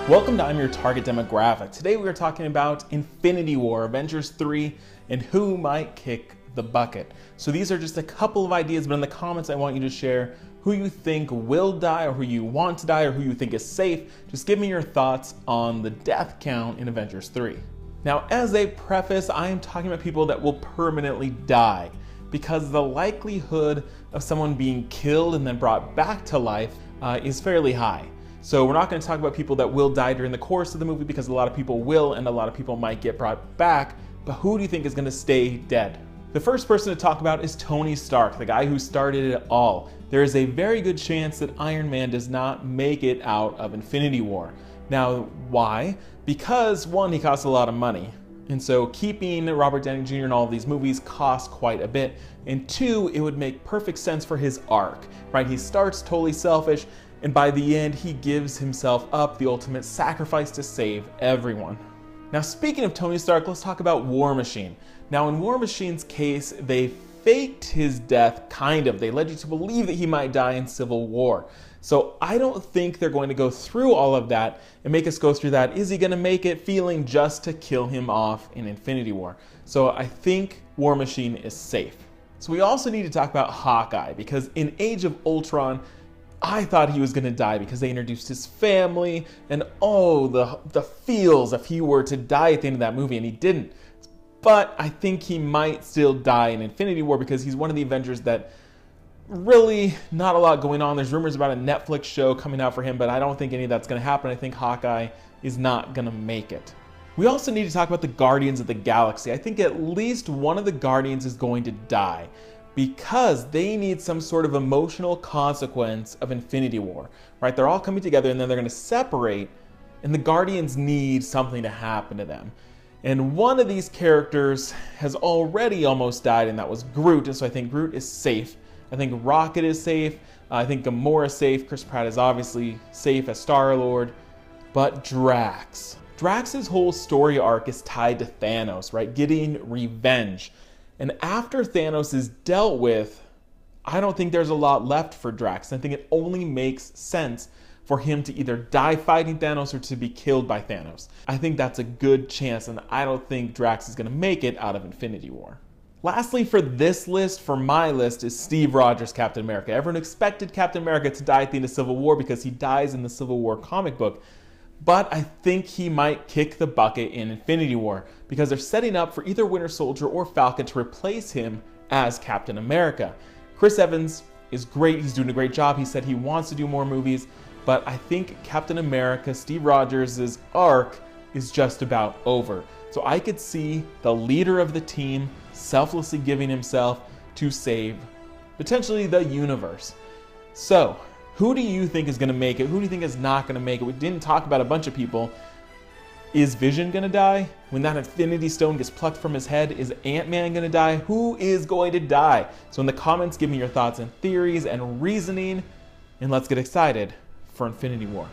Welcome to I'm Your Target Demographic. Today we are talking about Infinity War, Avengers 3, and who might kick the bucket. So these are just a couple of ideas, but in the comments I want you to share who you think will die, or who you want to die, or who you think is safe. Just give me your thoughts on the death count in Avengers 3. Now, as a preface, I am talking about people that will permanently die, because the likelihood of someone being killed and then brought back to life is fairly high. So we're not going to talk about people that will die during the course of the movie, because a lot of people will and a lot of people might get brought back, but who do you think is going to stay dead? The first person to talk about is Tony Stark, the guy who started it all. There is a very good chance that Iron Man does not make it out of Infinity War. Now, why? Because one, he costs a lot of money. And so keeping Robert Downey Jr. in all of these movies costs quite a bit. And two, it would make perfect sense for his arc, right? He starts totally selfish, and by the end, he gives himself up, the ultimate sacrifice to save everyone. Now, speaking of Tony Stark, let's talk about War Machine. Now, in War Machine's case, they faked his death, kind of. They led you to believe that he might die in Civil War. So I don't think they're going to go through all of that and make us go through that. Is he going to make it feeling just to kill him off in Infinity War? So I think War Machine is safe. So we also need to talk about Hawkeye, because in Age of Ultron, I thought he was going to die because they introduced his family and the feels if he were to die at the end of that movie, and he didn't. But I think he might still die in Infinity War because he's one of the Avengers that really not a lot going on. There's rumors about a Netflix show coming out for him, but I don't think any of that's going to happen. I think Hawkeye is not going to make it. We also need to talk about the Guardians of the Galaxy. I think at least one of the Guardians is going to die, because they need some sort of emotional consequence of Infinity War, right? They're all coming together and then they're going to separate, and the Guardians need something to happen to them. And one of these characters has already almost died, and that was Groot, and so I think Groot is safe. I think Rocket is safe. I think Gamora is safe. Chris Pratt is obviously safe as Star-Lord. But Drax. Drax's whole story arc is tied to Thanos, right? Getting revenge. And after Thanos is dealt with, I don't think there's a lot left for Drax. I think it only makes sense for him to either die fighting Thanos or to be killed by Thanos. I think that's a good chance, and I don't think Drax is going to make it out of Infinity War. Lastly, for this list, for my list, is Steve Rogers, Captain America. Everyone expected Captain America to die at the end of Civil War because he dies in the Civil War comic book. But I think he might kick the bucket in Infinity War because they're setting up for either Winter Soldier or Falcon to replace him as Captain America. Chris Evans is great. He's doing a great job. He said he wants to do more movies, but I think Captain America, Steve Rogers' arc is just about over. So I could see the leader of the team selflessly giving himself to save potentially the universe. So who do you think is going to make it? Who do you think is not going to make it? We didn't talk about a bunch of people. Is Vision going to die? When that Infinity Stone gets plucked from his head, is Ant-Man going to die? Who is going to die? So in the comments, give me your thoughts and theories and reasoning, and let's get excited for Infinity War.